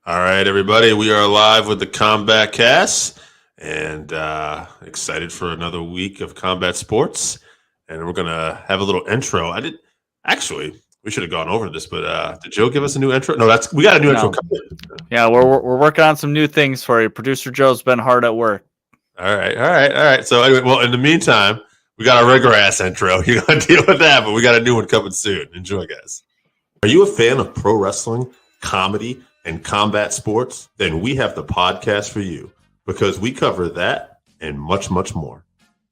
All right, everybody, we are live with the Combatcast and excited for another week of combat sports. And we're going to have a little intro. We should have gone over this, but did Joe give us a new intro? No, we got a new intro coming. Yeah, we're working on some new things for you. Producer Joe's been hard at work. All right. So anyway, well, in the meantime, we got our regular ass intro. You're going to deal with that, but we got a new one coming soon. Enjoy, guys. Are you a fan of pro wrestling, comedy, and combat sports? Then we have the podcast for you because we cover that and much, much more.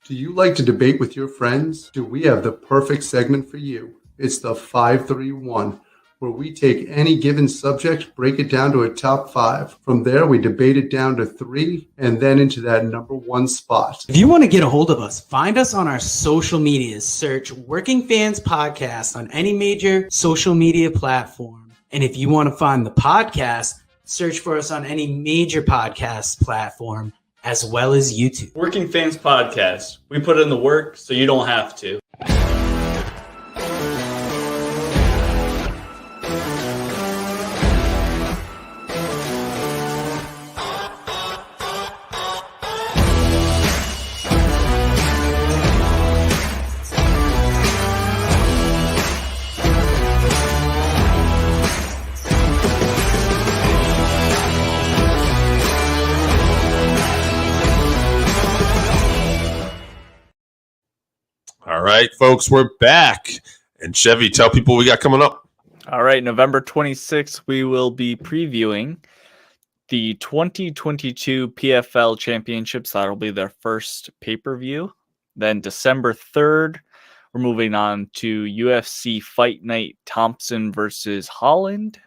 Do you like to debate with your friends? Do we have the perfect segment for you? It's the 531, where we take any given subject, break it down to a top 5. From there, we debate it down to 3 and then into that number 1 spot. If you want to get a hold of us, find us on our social medias. Search Working Fans Podcast on any major social media platform. And if you want to find the podcast, search for us on any major podcast platform, as well as YouTube. Working Fans Podcast. We put in the work so you don't have to. All right, folks, we're back. And Chevy, tell people what we got coming up. All right, November 26th, we will be previewing the 2022 PFL Championships. That'll be their first pay-per-view. Then December 3rd, we're moving on to UFC Fight Night, Thompson versus Holland.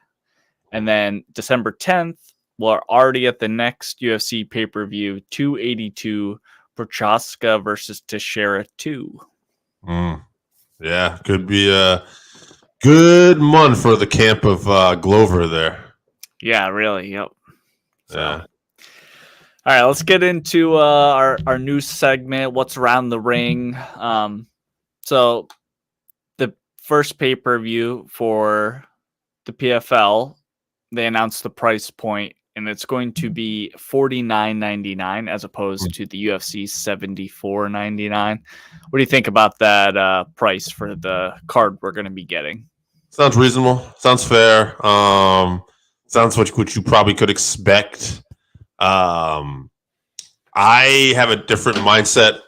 And then December 10th, we're already at the next UFC pay-per-view, 282, Prochaska versus Teixeira 2. Yeah, could be a good month for the camp of Glover there. Yeah, really. Yep. Yeah. All right, let's get into our new segment, What's Around the Ring. So the first pay-per-view for the PFL, they announced the price point, and it's going to be $49.99 as opposed to the UFC $74.99. What do you think about that price for the card we're going to be getting? Sounds reasonable. Sounds fair. Sounds what you probably could expect. I have a different mindset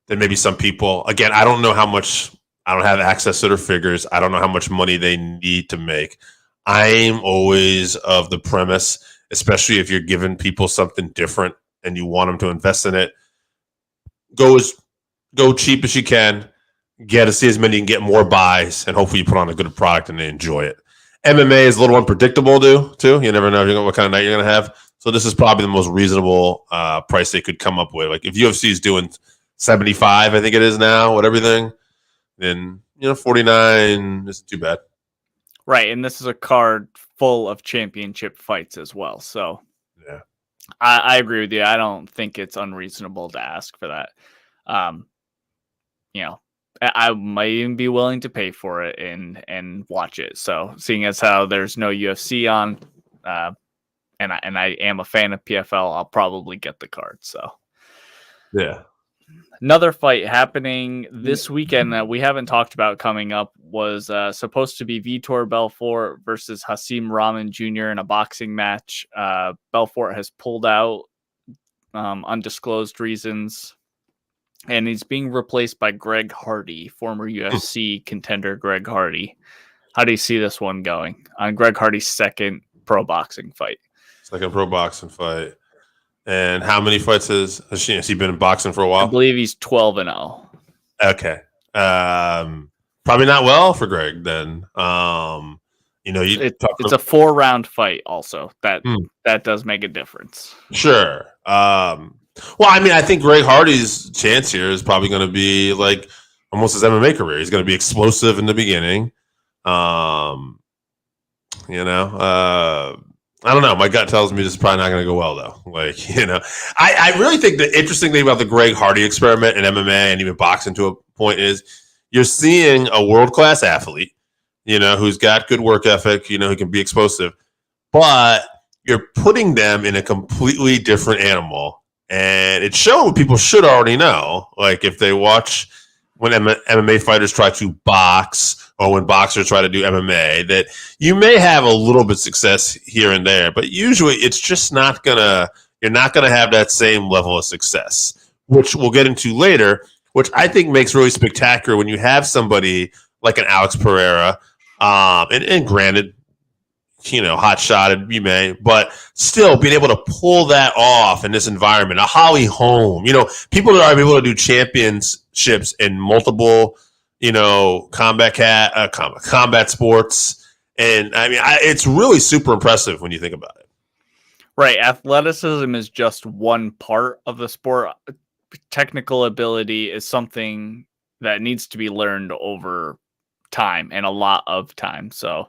than maybe some people. Again, I don't know how much. I don't have access to their figures. I don't know how much money they need to make. I'm always of the premise, especially if you're giving people something different and you want them to invest in it, go cheap as you can, get to see as many and get more buys, and hopefully you put on a good product and they enjoy it. MMA is a little unpredictable, too. You never know what kind of night you're going to have. So this is probably the most reasonable price they could come up with. Like if UFC is doing 75, I think it is now, with everything, then 49 isn't too bad. Right, and this is a card full of championship fights as well. So yeah, I agree with you. I don't think it's unreasonable to ask for that. I might even be willing to pay for it and watch it. So seeing as how there's no UFC on, and I am a fan of PFL, I'll probably get the card. So yeah. Another fight happening this weekend that we haven't talked about coming up was supposed to be Vitor Belfort versus Hasim Rahman Jr. in a boxing match. Belfort has pulled out undisclosed reasons, and he's being replaced by Greg Hardy, former UFC contender Greg Hardy. How do you see this one going on Greg Hardy's second pro boxing fight? Second pro boxing fight. And how many fights has he been in boxing for a while? I believe he's 12-0. Okay. Probably not well for Greg then. It's a 4-round fight also. That does make a difference. Sure. Well, I mean, I think Greg Hardy's chance here is probably going to be like almost his MMA career. He's going to be explosive in the beginning. I don't know. My gut tells me this is probably not going to go well, though. I really think the interesting thing about the Greg Hardy experiment in MMA and even boxing to a point is you're seeing a world-class athlete, who's got good work ethic, who can be explosive, but you're putting them in a completely different animal. And it showed what people should already know. Like if they watch when MMA fighters try to box or when boxers try to do MMA, that you may have a little bit of success here and there, but usually it's just you're not going to have that same level of success, which we'll get into later, which I think makes really spectacular when you have somebody like an Alex Pereira, and granted, hot shotted, you may, but still being able to pull that off in this environment. A Holly Holm, people that are able to do championships in multiple, combat sports. And I mean, it's really super impressive when you think about it. Right. Athleticism is just one part of the sport. Technical ability is something that needs to be learned over time and a lot of time. So,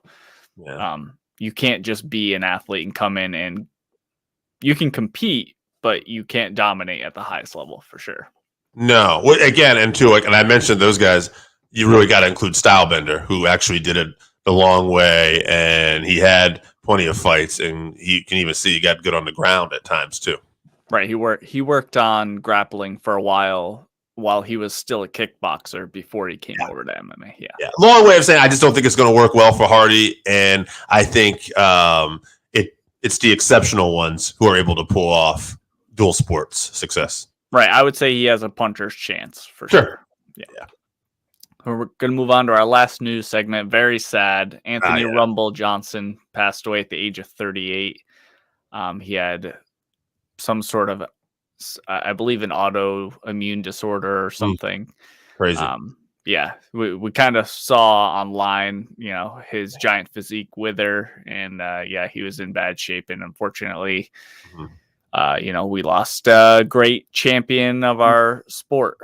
you can't just be an athlete and come in and you can compete, but you can't dominate at the highest level for sure. No, again, and I mentioned those guys, you really got to include Stylebender, who actually did it the long way, and he had plenty of fights, and you can even see he got good on the ground at times too. Right. He worked on grappling for a while he was still a kickboxer before he came over to MMA. Yeah. Long way of saying I just don't think it's going to work well for Hardy, and I think it's the exceptional ones who are able to pull off dual sports success. Right. I would say he has a puncher's chance for sure. Yeah. We're going to move on to our last news segment. Very sad. Anthony Rumble Johnson passed away at the age of 38. He had some sort of, I believe, an autoimmune disorder or something. Crazy. We kind of saw online, his giant physique wither, and he was in bad shape. And unfortunately, we lost a great champion of our sport.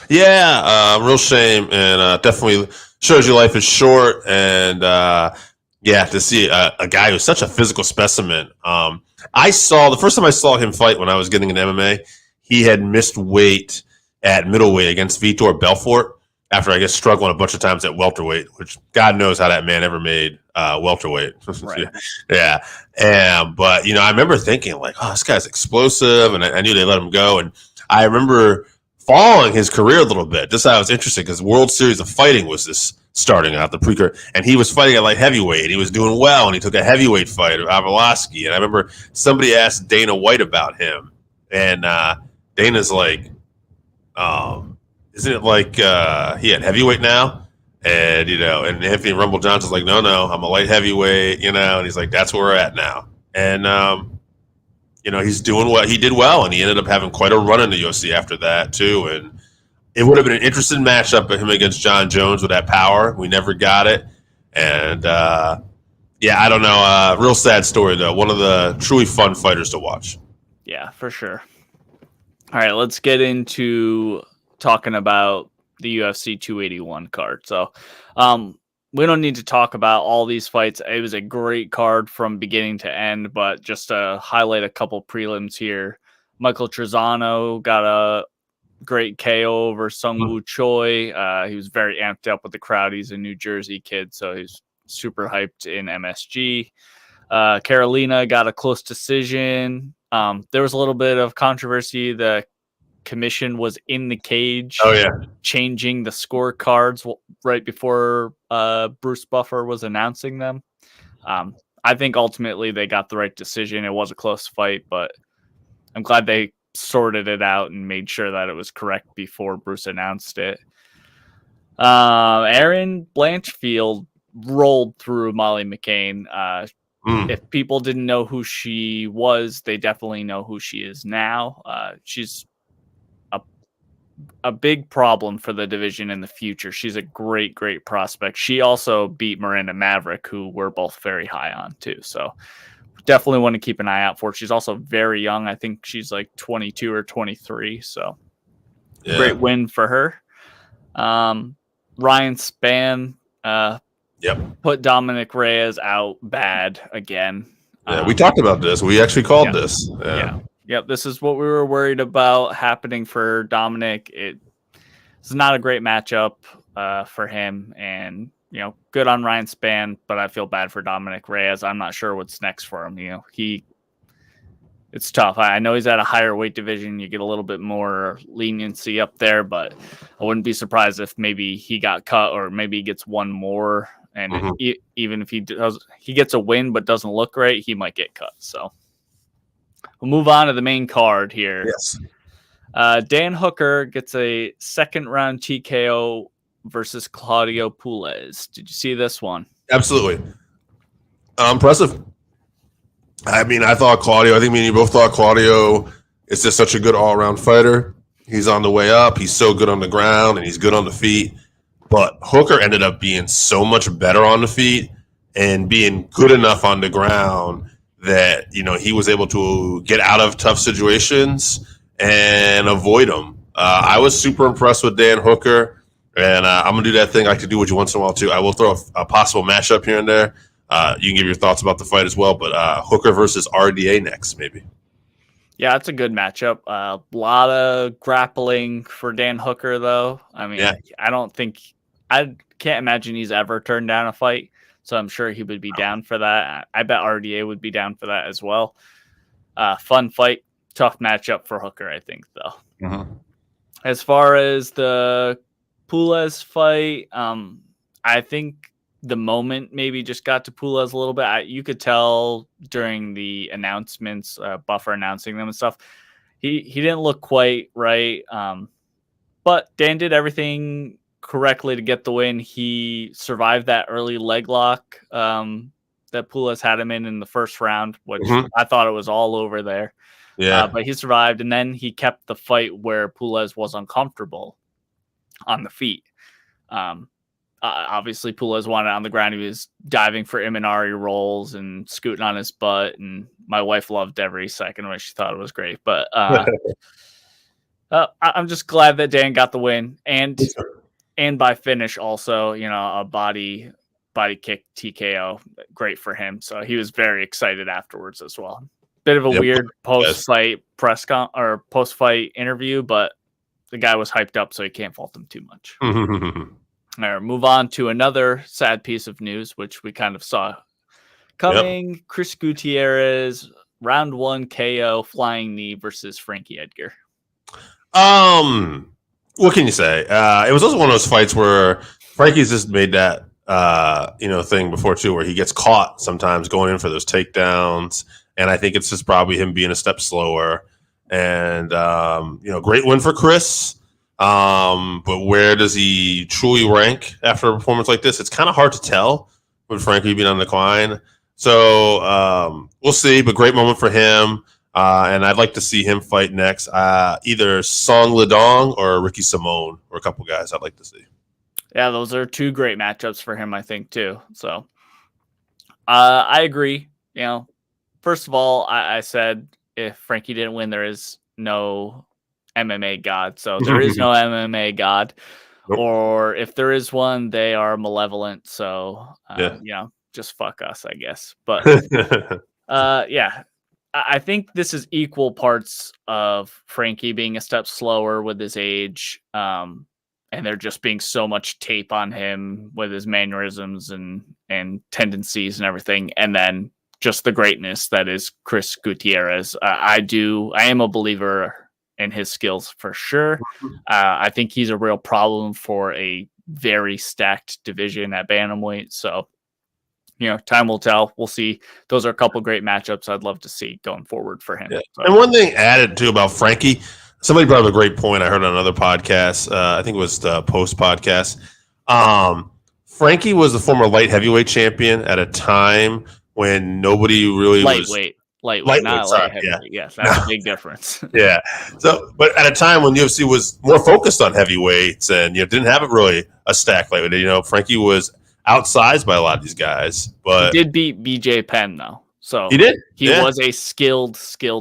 Yeah, real shame, and definitely shows your life is short. And to see a guy who's such a physical specimen. The first time I saw him fight when I was getting into MMA, he had missed weight at middleweight against Vitor Belfort after, I guess, struggling a bunch of times at welterweight, which God knows how that man ever made welterweight. Right. Yeah. But, I remember thinking like, oh, this guy's explosive, and I knew they let him go. And I remember following his career a little bit. This was interesting because World Series of Fighting was this starting out, the pre-career, and he was fighting at light heavyweight, and he was doing well, and he took a heavyweight fight of Avaloski. And I remember somebody asked Dana White about him, and Dana's like, isn't it like he had heavyweight now? And, and Anthony Rumble Johnson's like, no, I'm a light heavyweight, and he's like, that's where we're at now. And, he's doing what he did well, and he ended up having quite a run in the UFC after that too. And it would have been an interesting matchup of him against John Jones with that power. We never got it. And, I don't know. Real sad story, though. One of the truly fun fighters to watch. Yeah, for sure. All right, let's get into talking about the UFC 281 card. So we don't need to talk about all these fights. It was a great card from beginning to end, but just to highlight a couple prelims here. Michael Trezano got a great KO over Sung Woo Choi. He was very amped up with the crowd. He's a New Jersey kid, so he's super hyped in MSG. Carolina got a close decision. There was a little bit of controversy. The commission was in the cage, changing the scorecards right before Bruce Buffer was announcing them. I think ultimately they got the right decision. It was a close fight, but I'm glad they sorted it out and made sure that it was correct before Bruce announced it. Aaron Blanchfield rolled through Molly McCain. If people didn't know who she was, they definitely know who she is now. She's a big problem for the division in the future. She's a great prospect. She also beat Miranda Maverick, who we're both very high on too. So definitely want to keep an eye out for. She's also very young. I think she's like 22 or 23. So great win for her. Ryan Spann put Dominic Reyes out bad again. We talked about this. We actually called this. Yep, this is what we were worried about happening for Dominic. It's not a great matchup for him, and good on Ryan Spann, but I feel bad for Dominic Reyes. I'm not sure what's next for him. It's tough. I know he's at a higher weight division. You get a little bit more leniency up there, but I wouldn't be surprised if maybe he got cut or maybe he gets one more. And even if he gets a win but doesn't look right, he might get cut. So we'll move on to the main card here. Yes. Dan Hooker gets a second round TKO versus Claudio Puelles. Did you see this one? Absolutely. Impressive. I think me and you both thought Claudio is just such a good all-around fighter. He's on the way up. He's so good on the ground, and he's good on the feet. But Hooker ended up being so much better on the feet and being good enough on the ground that, he was able to get out of tough situations and avoid them. I was super impressed with Dan Hooker, and I'm going to do that thing I like to do with you once in a while, too. I will throw a possible matchup here and there. You can give your thoughts about the fight as well, but Hooker versus RDA next, maybe. Yeah, it's a good matchup. A lot of grappling for Dan Hooker, though. I can't imagine he's ever turned down a fight, so I'm sure he would be down for that. I bet RDA would be down for that as well. Fun fight, tough matchup for Hooker, I think, though. Mm-hmm. As far as the Puelles fight, I think the moment maybe just got to Puelles a little bit. You could tell during the announcements, Buffer announcing them and stuff, he didn't look quite right. But Dan did everything correctly to get the win. He survived that early leg lock that Puelles had him in the first round, which I thought it was all over there. Yeah, but he survived, and then he kept the fight where Puelles was uncomfortable on the feet. Obviously, Puelles wanted on the ground. He was diving for Imanari rolls and scooting on his butt, and my wife loved every second of it. She thought it was great. But I'm just glad that Dan got the win, and by finish also, a body kick TKO, great for him. So he was very excited afterwards as well. Bit of a weird post-fight post-fight interview, but the guy was hyped up, so you can't fault him too much. All right, move on to another sad piece of news, which we kind of saw coming. Yep. Chris Gutierrez, round 1 KO, flying knee versus Frankie Edgar. What can you say? It was also one of those fights where Frankie's just made that thing before too, where he gets caught sometimes going in for those takedowns, and I think it's just probably him being a step slower. And great win for Chris. But where does he truly rank after a performance like this? It's kind of hard to tell with Frankie being on the decline. So we'll see, but great moment for him. And I'd like to see him fight next. Either Song Lidong or Ricky Simone, or a couple guys I'd like to see. Yeah, those are two great matchups for him, I think, too. So I agree. First of all, I said if Frankie didn't win, there is no MMA god. So there is no MMA god. Nope. Or if there is one, they are malevolent. So, just fuck us, I guess. But I think this is equal parts of Frankie being a step slower with his age. And there just being so much tape on him with his mannerisms and tendencies and everything. And then just the greatness that is Chris Gutierrez. I am a believer in his skills for sure. I think he's a real problem for a very stacked division at bantamweight. So, time will tell. We'll see. Those are a couple great matchups I'd love to see going forward for him. Yeah. So. And one thing added too about Frankie, somebody brought up a great point I heard on another podcast. I think it was the Post podcast. Frankie was the former light heavyweight champion at a time when nobody really Lightweight, not light heavyweight. Yes, that's a big difference. Yeah. So, but at a time when UFC was more focused on heavyweights and didn't have it really a stack lightweight. Frankie was outsized by a lot of these guys, but he did beat BJ Penn though. So he did. He was a skilled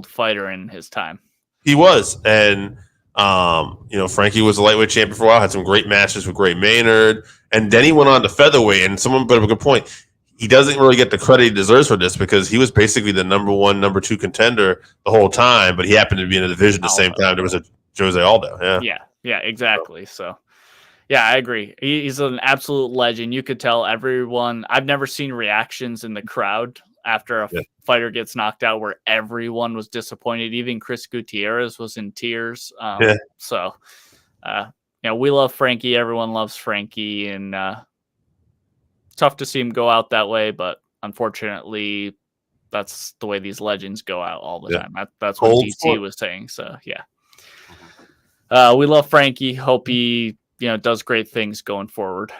fighter in his time. He was, and Frankie was a lightweight champion for a while. Had some great matches with Gray Maynard, and then he went on to featherweight. And someone brought up a good point. He doesn't really get the credit he deserves for this because he was basically the number 1, number 2 contender the whole time, but he happened to be in a division at the same time. There was a Jose Aldo. Yeah, exactly. So, Yeah, I agree. He's an absolute legend. You could tell everyone. I've never seen reactions in the crowd after a fighter gets knocked out where everyone was disappointed. Even Chris Gutierrez was in tears. So, we love Frankie. Everyone loves Frankie, and tough to see him go out that way. But unfortunately, that's the way these legends go out all the time. That's what DT was saying. So, we love Frankie. Hope he does great things going forward.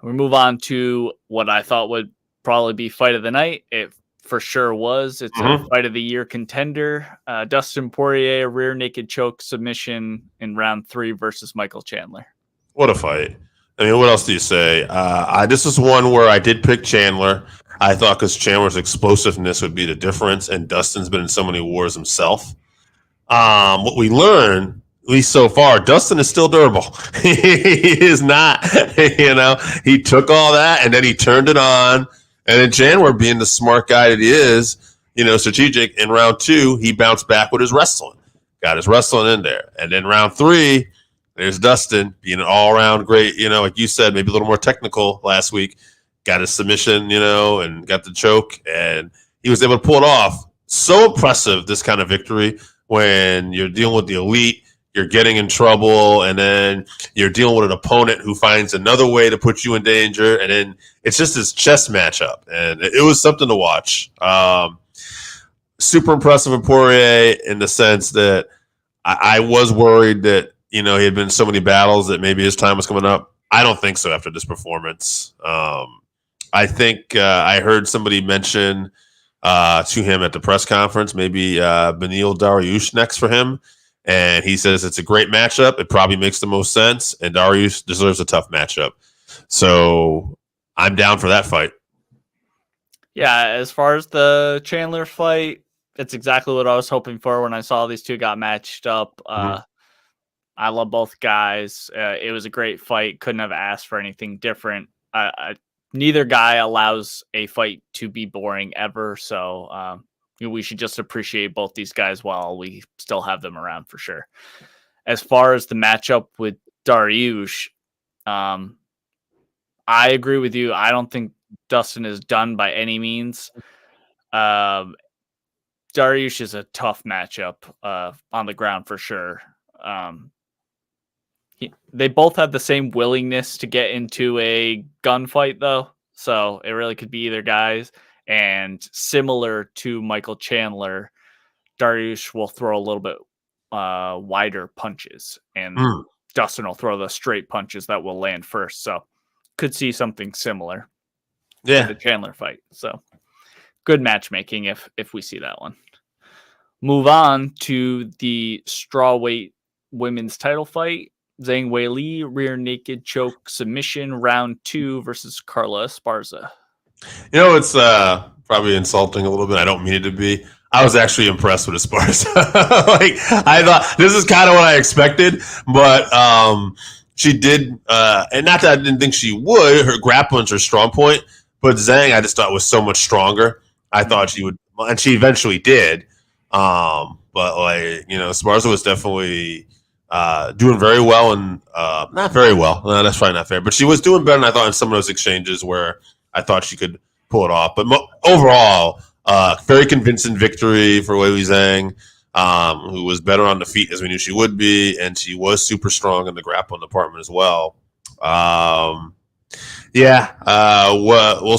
We move on to what I thought would probably be fight of the night. It for sure was. It's a fight of the year contender. Dustin Poirier, rear naked choke submission in round 3 versus Michael Chandler. What a fight. I mean, what else do you say? This is one where I did pick Chandler. I thought because Chandler's explosiveness would be the difference, and Dustin's been in so many wars himself. What we learned, at least so far, Dustin is still durable. He is not, he took all that and then he turned it on. And then Chandler, being the smart guy that he is, strategic, in round 2, he bounced back with his wrestling. Got his wrestling in there. And then round 3, there's Dustin being an all-around great, like you said, maybe a little more technical last week. Got his submission, and got the choke. And he was able to pull it off. So impressive, this kind of victory, when you're dealing with the elite. You're getting in trouble, and then you're dealing with an opponent who finds another way to put you in danger, and then it's just this chess matchup, and it was something to watch. Super impressive in Poirier in the sense that I was worried that, he had been in so many battles that maybe his time was coming up. I don't think so after this performance. I think I heard somebody mention to him at the press conference, maybe Beneil Dariush next for him. And he says it's a great matchup. It probably makes the most sense. And Dariush deserves a tough matchup. So I'm down for that fight. Yeah, as far as the Chandler fight, it's exactly what I was hoping for when I saw these two got matched up. I love both guys. It was a great fight. Couldn't have asked for anything different. Neither guy allows a fight to be boring ever. So we should just appreciate both these guys while we still have them around for sure. As far as the matchup with Dariush, I agree with you. I don't think Dustin is done by any means. Dariush is a tough matchup on the ground for sure. They both have the same willingness to get into a gunfight, though. So it really could be either guys. And similar to Michael Chandler, Dariush will throw a little bit wider punches, and Dustin will throw the straight punches that will land first. So could see something similar to the Chandler fight. So good matchmaking if we see that one. Move on to the strawweight women's title fight. Zhang Weili, rear naked choke submission, round 2 versus Carla Esparza. It's probably insulting a little bit. I don't mean it to be. I was actually impressed with Esparza. I thought this is kind of what I expected, but she did, and not that I didn't think she would. Her grappling's her strong point, but Zhang I just thought was so much stronger. I thought she would, and she eventually did. But Esparza was definitely doing very well, and not very well. No, that's probably not fair, but she was doing better than I thought in some of those exchanges where I thought she could pull it off. But overall, very convincing victory for Weili Zhang, who was better on the feet as we knew she would be, and she was super strong in the grappling department as well. We'll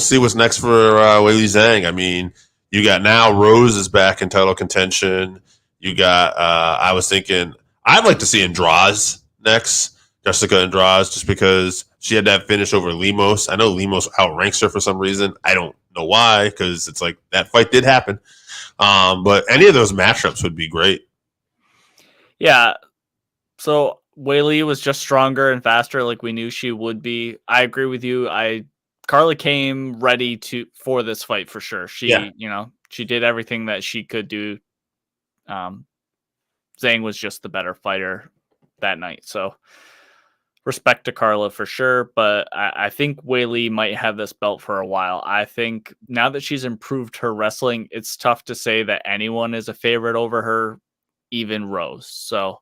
see what's next for Weili Zhang. I mean, you got now Rose is back in title contention. You got, I was thinking, I'd like to see Andrade next, Jessica Andrade, just because she had that finish over Lemos. I know Lemos outranks her for some reason. I don't know why, because it's like that fight did happen. But any of those matchups would be great. Yeah. So Weili was just stronger and faster, like we knew she would be. I agree with you. Carla came ready for this fight for sure. She did everything that she could do. Zhang was just the better fighter that night. So respect to Carla for sure, but I think Weili might have this belt for a while. I think now that she's improved her wrestling, it's tough to say that anyone is a favorite over her, even Rose. So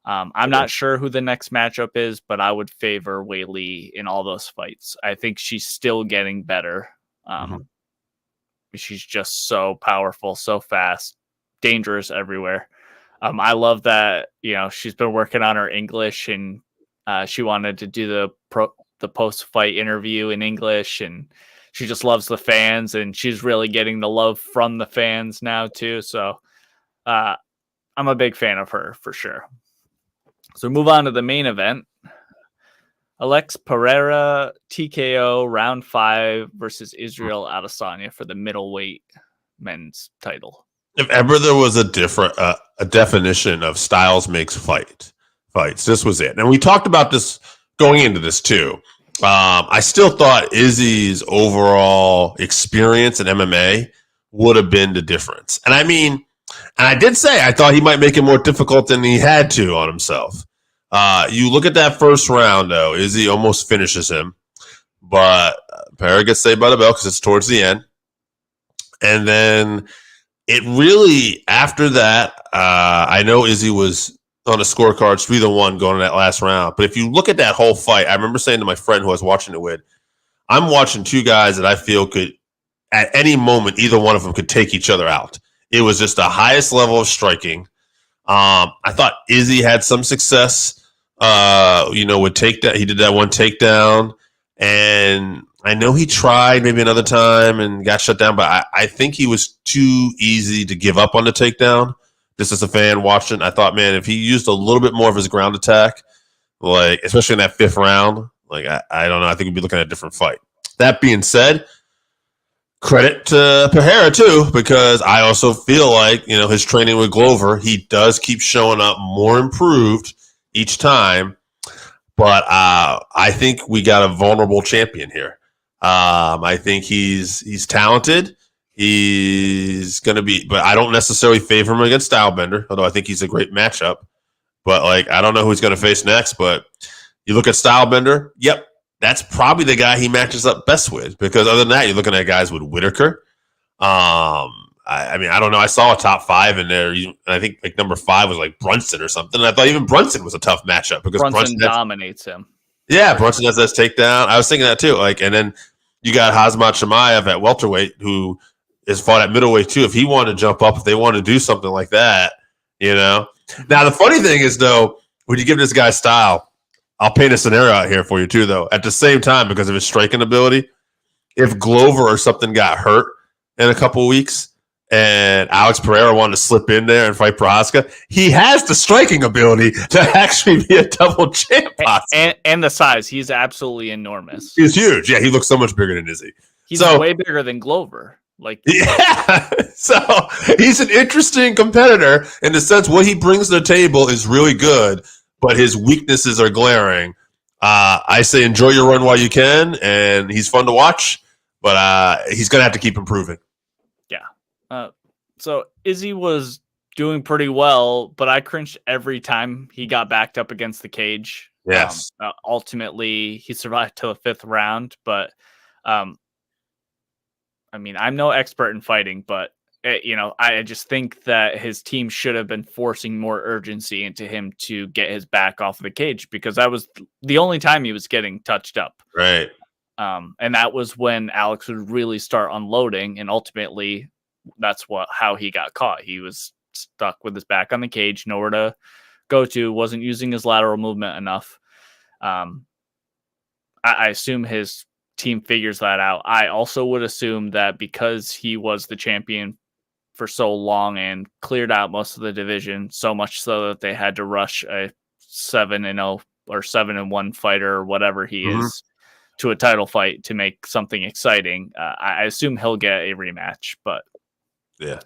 I'm not sure who the next matchup is, but I would favor Wei Li in all those fights. I think she's still getting better. She's just so powerful, so fast, dangerous everywhere. I love that, she's been working on her English, and she wanted to do the post-fight interview in English, and she just loves the fans, and she's really getting the love from the fans now too. So I'm a big fan of her for sure. So move on to the main event. Alex Pereira TKO round 5 versus Israel Adesanya for the middleweight men's title. If ever there was a definition of styles makes fights, this was it. And we talked about this going into this too. I still thought Izzy's overall experience in MMA would have been the difference. And I did say I thought he might make it more difficult than he had to on himself. You look at that first round, though, Izzy almost finishes him, but Pereira gets saved by the bell because it's towards the end. And then it really, after that, I know Izzy was on the scorecards 3-1 going in that last round. But if you look at that whole fight, I remember saying to my friend who I was watching it with, I'm watching two guys that I feel could, at any moment, either one of them could take each other out. It was just the highest level of striking. I thought Izzy had some success, with takedown. He did that one takedown, and I know he tried maybe another time and got shut down, but I think he was too easy to give up on the takedown. Just as a fan watching, I thought, man, if he used a little bit more of his ground attack, like especially in that 5th round, like I don't know, I think we'd be looking at a different fight. That being said, credit to Pereira too, because I also feel like, his training with Glover, he does keep showing up more improved each time. But I think we got a vulnerable champion here. I think he's talented. He's going to be, but I don't necessarily favor him against Stylebender, although I think he's a great matchup. But I don't know who he's going to face next. But you look at Stylebender, yep, that's probably the guy he matches up best with, because other than that, you're looking at guys with Whitaker. I don't know. I saw a top 5 in there. I think number 5 was like Brunson or something. And I thought even Brunson was a tough matchup because Brunson dominates him. Yeah, Brunson has that takedown. I was thinking that too. And then you got Hazmat Shemaev at welterweight, who is fought at middleweight too. If he wanted to jump up, if they want to do something like that, Now the funny thing is though, when you give this guy style, I'll paint a scenario out here for you too, though. At the same time, because of his striking ability, if Glover or something got hurt in a couple of weeks and Alex Pereira wanted to slip in there and fight Prohaska, he has the striking ability to actually be a double champ. And the size. He's absolutely enormous. He's huge. Yeah, he looks so much bigger than Izzy. He's way bigger than Glover. Yeah. So he's an interesting competitor in the sense what he brings to the table is really good, but his weaknesses are glaring. I say enjoy your run while you can, and he's fun to watch, but he's going to have to keep improving. Yeah. So Izzy was doing pretty well, but I cringed every time he got backed up against the cage. Yes. Ultimately, he survived to the 5th round, but I'm no expert in fighting, but I just think that his team should have been forcing more urgency into him to get his back off of the cage, because that was the only time he was getting touched up. Right. And that was when Alex would really start unloading, and ultimately that's how he got caught. He was stuck with his back on the cage, nowhere to go to, wasn't using his lateral movement enough. I assume his team figures that out. I also would assume that because he was the champion for so long and cleared out most of the division, so much so that they had to rush a 7-0 or 7-1 fighter or whatever he is to a title fight to make something exciting. I assume he'll get a rematch, but yeah,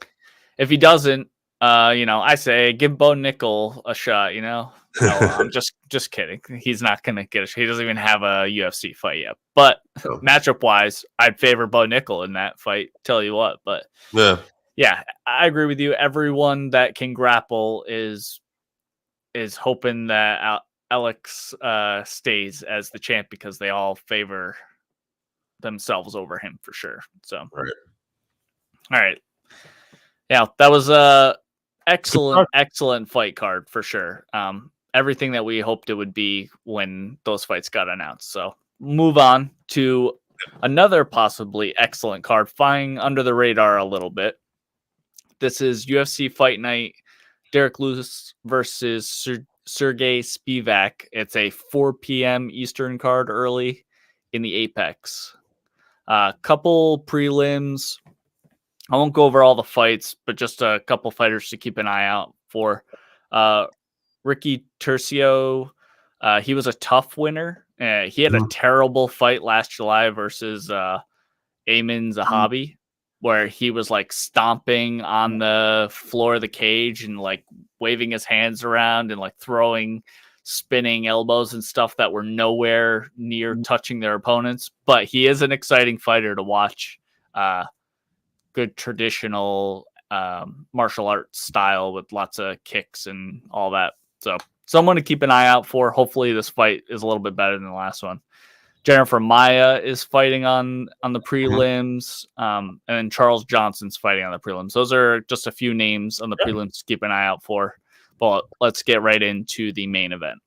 if he doesn't, I say give Bo Nickel a shot. No, I'm just kidding. He's not gonna get a shot. He doesn't even have a UFC fight yet. But matchup wise, I'd favor Bo Nickel in that fight. Tell you what, but yeah, I agree with you. Everyone that can grapple is hoping that Alex stays as the champ, because they all favor themselves over him for sure. So, all right. Yeah, that was a excellent fight card for sure. everything that we hoped it would be when those fights got announced. So move on to another possibly excellent card, flying under the radar a little bit. This is UFC Fight Night, Derrick Lewis versus Sergey Spivak. It's a 4 p.m. Eastern card early in the Apex. Couple prelims. I won't go over all the fights, but just a couple fighters to keep an eye out for. Ricky Turcio, he was a tough winner. He had a terrible fight last July versus Amin Zahabi, where he was like stomping on the floor of the cage and like waving his hands around and like throwing spinning elbows and stuff that were nowhere near touching their opponents. But he is an exciting fighter to watch. Good traditional martial arts style with lots of kicks and all that. So someone to keep an eye out for. Hopefully this fight is a little bit better than the last one. Jennifer Maia is fighting on the prelims, and then Charles Johnson's fighting on the prelims. Those are just a few names on the prelims to keep an eye out for. But let's get right into the main event.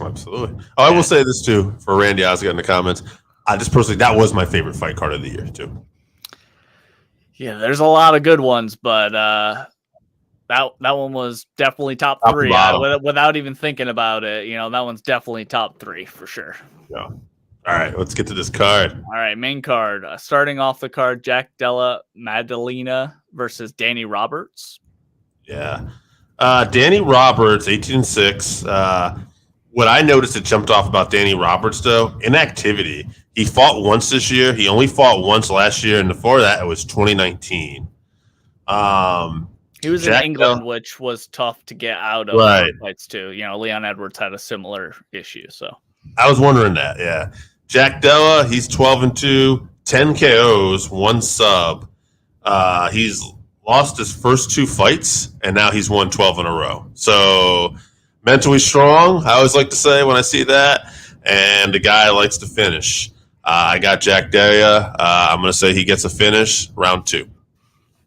Absolutely. Oh, I will say this too for Randy Osgood in the comments. I just personally, that was my favorite fight card of the year too. Yeah, there's a lot of good ones, but that one was definitely top three without even thinking about it. You know, that one's definitely top three for sure. Yeah. All right, let's get to this card. All right, main card. Starting off the card, Jack Della Maddalena versus Danny Roberts. Yeah. Danny Roberts, 18-6. What I noticed that jumped off about Danny Roberts, though, inactivity. He fought once this year. He only fought once last year, and before that, it was 2019. He was in England, which was tough to get out of fights, too. You know, Leon Edwards had a similar issue, so. I was wondering that, yeah. Jack Della, he's 12-2, 10 KOs, 1 sub. He's lost his first 2 fights, and now he's won 12 in a row. So mentally strong, I always like to say when I see that, and the guy likes to finish. I got Jack Della. I'm going to say he gets a finish, round 2.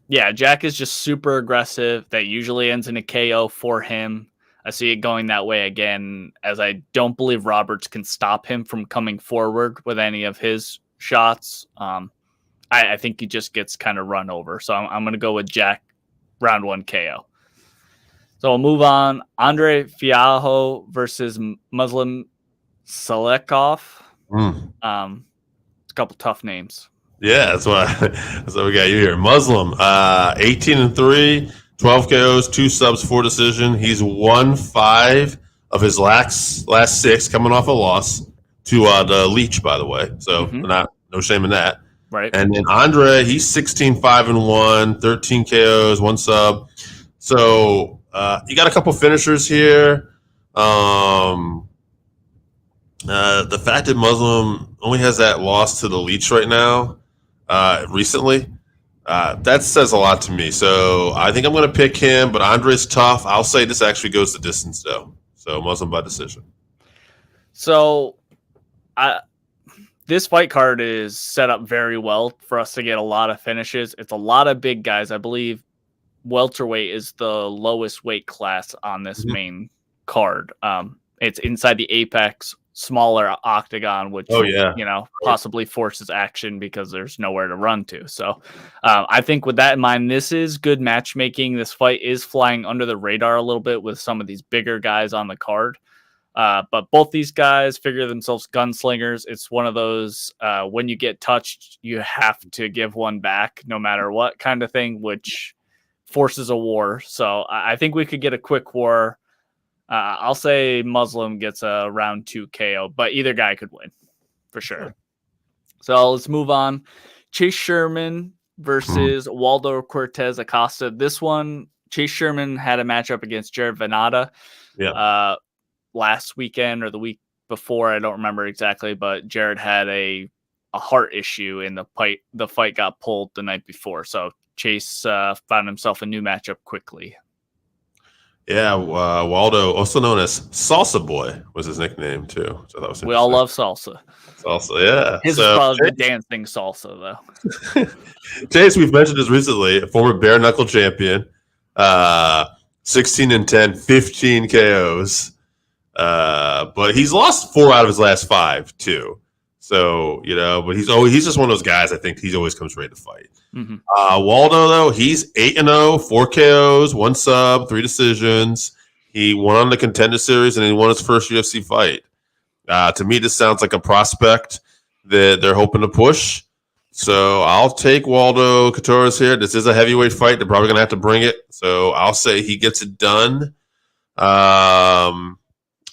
Yeah, Jack is just super aggressive. That usually ends in a KO for him. I see it going that way again, as I don't believe Roberts can stop him from coming forward with any of his shots. I think he just gets kind of run over. So I'm going to go with Jack, round 1 KO. So we'll move on. Andre Fialho versus Muslim Salikhov. A couple tough names. Yeah, that's what we got you here. Muslim, 18-3. 12 KOs, 2 subs, 4 decision. He's won 5 of his last 6, coming off a loss to the Leech, by the way. So no shame in that. Right. And then Andre, he's 16-5-1, 13 KOs, 1 sub. So you got a couple finishers here. The fact that Muslim only has that loss to the Leech right now, recently. That says a lot to me. So I think I'm going to pick him, but Andre's tough. I'll say this actually goes the distance, though. So Muslim by decision. So this fight card is set up very well for us to get a lot of finishes. It's a lot of big guys. I believe welterweight is the lowest weight class on this main card. It's inside the Apex, smaller octagon, which possibly forces action because there's nowhere to run to. So I think with that in mind, this is good matchmaking. This fight is flying under the radar a little bit with some of these bigger guys on the card. But both these guys figure themselves gunslingers. It's one of those when you get touched, you have to give one back no matter what kind of thing, which forces a war. So I think we could get a quick war. I'll say Muslim gets a round 2 KO, but either guy could win for sure. So let's move on. Chase Sherman versus Waldo Cortes-Acosta. This one, Chase Sherman had a matchup against Jared Venata last weekend or the week before. I don't remember exactly, but Jared had a heart issue in the fight. The fight got pulled the night before. So Chase found himself a new matchup quickly. Yeah, Waldo, also known as Salsa Boy, was his nickname too. So that was we all love salsa. Salsa, yeah. His is probably the dancing salsa, though. Chase, we've mentioned this recently, a former bare knuckle champion, 16-10, 15 KOs. But he's lost 4 out of his last 5 too. So, but he's just one of those guys. I think he's always comes ready to fight. Mm-hmm. Waldo, though, he's 8-0, 4 KOs, 1 sub, 3 decisions. He won on the Contender Series and he won his first UFC fight. To me, this sounds like a prospect that they're hoping to push. So I'll take Waldo Cortes here. This is a heavyweight fight. They're probably going to have to bring it. So I'll say he gets it done.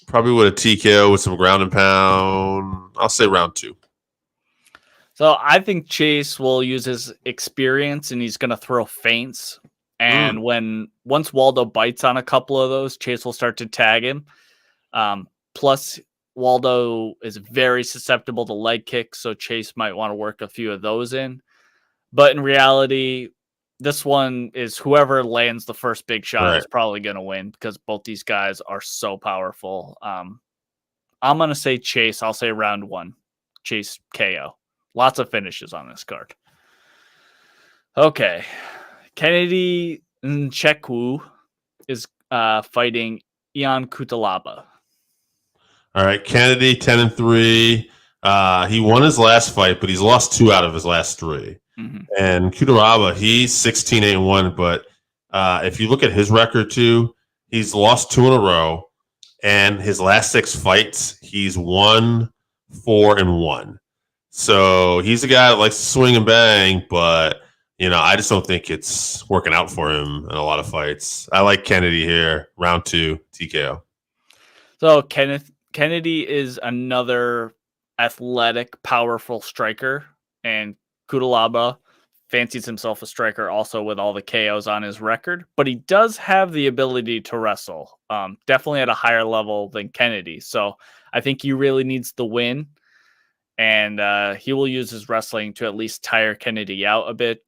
Probably with a TKO with some ground and pound. I'll say round 2. So I think Chase will use his experience and he's going to throw feints. And once Waldo bites on a couple of those, Chase will start to tag him. Plus, Waldo is very susceptible to leg kicks, so Chase might want to work a few of those in. But in reality, this one is whoever lands the first big shot is probably going to win because both these guys are so powerful. I'm going to say Chase. I'll say round 1. Chase KO. Lots of finishes on this card. Okay. Kennedy Nzechukwu is fighting Ion Cuteleba. All right. Kennedy, 10-3. He won his last fight, but he's lost 2 out of his last 3. Mm-hmm. And Cuteleba, he's 16-1, but if you look at his record too, he's lost 2 in a row, and his last 6 fights, he's won 4-1. So he's a guy that likes to swing and bang, but I just don't think it's working out for him in a lot of fights. I like Kennedy here, round 2, TKO. So Kennedy is another athletic, powerful striker, and Cuteleba fancies himself a striker also with all the KOs on his record, but he does have the ability to wrestle, definitely at a higher level than Kennedy. So I think he really needs the win, and he will use his wrestling to at least tire Kennedy out a bit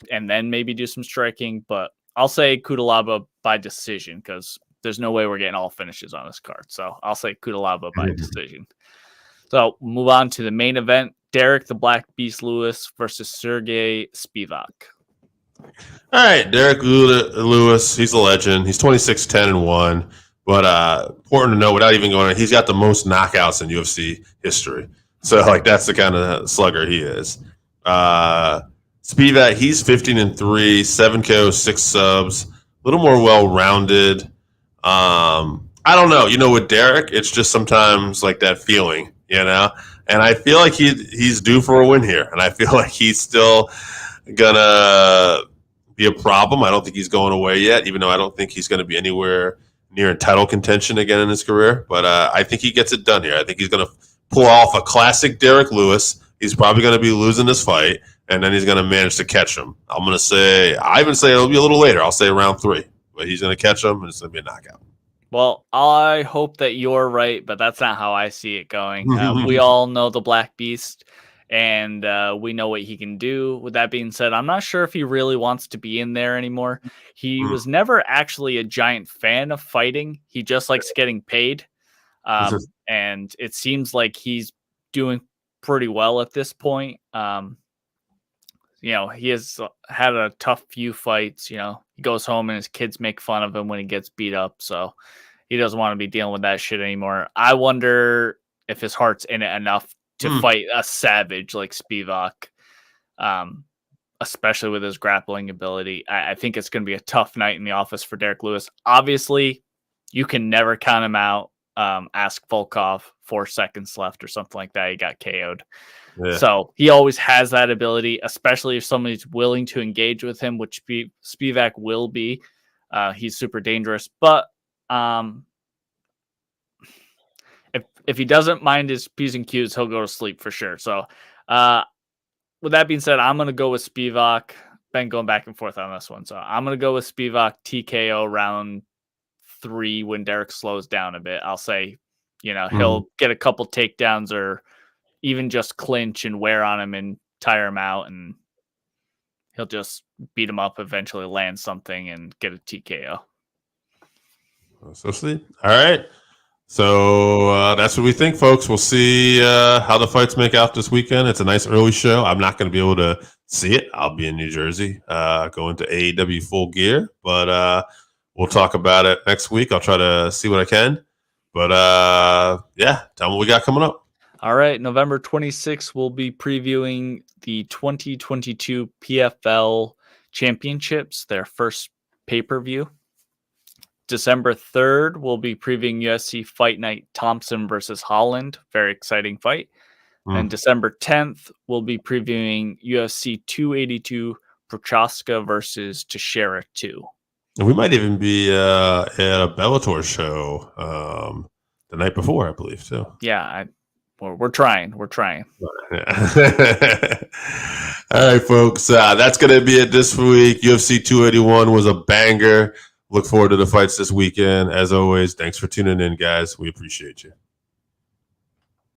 and then maybe do some striking. But I'll say Cuteleba by decision because there's no way we're getting all finishes on this card. So I'll say Cuteleba by decision. So move on to the main event. Derrick the Black Beast Lewis versus Sergey Spivak. All right, Derrick Lewis, he's a legend. He's 26-10-1. But important to know, without even going, he's got the most knockouts in UFC history. So that's the kind of slugger he is. Spivak, he's 15-3, 7 KOs, 6 subs, a little more well-rounded. I don't know. With Derrick, it's just sometimes like that feeling, And I feel like he's due for a win here. And I feel like he's still going to be a problem. I don't think he's going away yet, even though I don't think he's going to be anywhere near title contention again in his career. But I think he gets it done here. I think he's going to pull off a classic Derrick Lewis. He's probably going to be losing this fight, and then he's going to manage to catch him. I even say it'll be a little later. I'll say round 3. But he's going to catch him, and it's going to be a knockout. Well, I hope that you're right, but that's not how I see it going. We all know the Black Beast, and we know what he can do. With that being said, I'm not sure if he really wants to be in there anymore. He was never actually a giant fan of fighting. He just likes getting paid. And it seems like he's doing pretty well at this point. He has had a tough few fights. He goes home and his kids make fun of him when he gets beat up. So he doesn't want to be dealing with that shit anymore. I wonder if his heart's in it enough to fight a savage like Spivak, especially with his grappling ability. I think it's going to be a tough night in the office for Derrick Lewis. Obviously, you can never count him out. Ask Volkov, 4 seconds left or something like that. He got KO'd. Yeah. So he always has that ability, especially if somebody's willing to engage with him, which Spivak will be. He's super dangerous. But if he doesn't mind his P's and Q's, he'll go to sleep for sure. So with that being said, I'm going to go with Spivak. Been going back and forth on this one. So I'm going to go with Spivak TKO round 3 when Derrick slows down a bit. I'll say, he'll get a couple takedowns or even just clinch and wear on him and tire him out, and he'll just beat him up, eventually land something and get a TKO. So sweet. All right. So that's what we think, folks. We'll see how the fights make out this weekend. It's a nice early show. I'm not going to be able to see it. I'll be in New Jersey going to AEW Full Gear, but we'll talk about it next week. I'll try to see what I can. But yeah, tell me what we got coming up. All right, November 26th, we'll be previewing the 2022 PFL Championships, their first pay-per-view. December 3rd, we'll be previewing UFC Fight Night Thompson versus Holland. Very exciting fight. And December 10th, we'll be previewing UFC 282 Prochaska versus Teixeira 2. And we might even be at a Bellator show the night before, I believe, too. Yeah, we're trying. We're trying. Yeah. All right, folks. That's going to be it this week. UFC 281 was a banger. Look forward to the fights this weekend. As always, thanks for tuning in, guys. We appreciate you.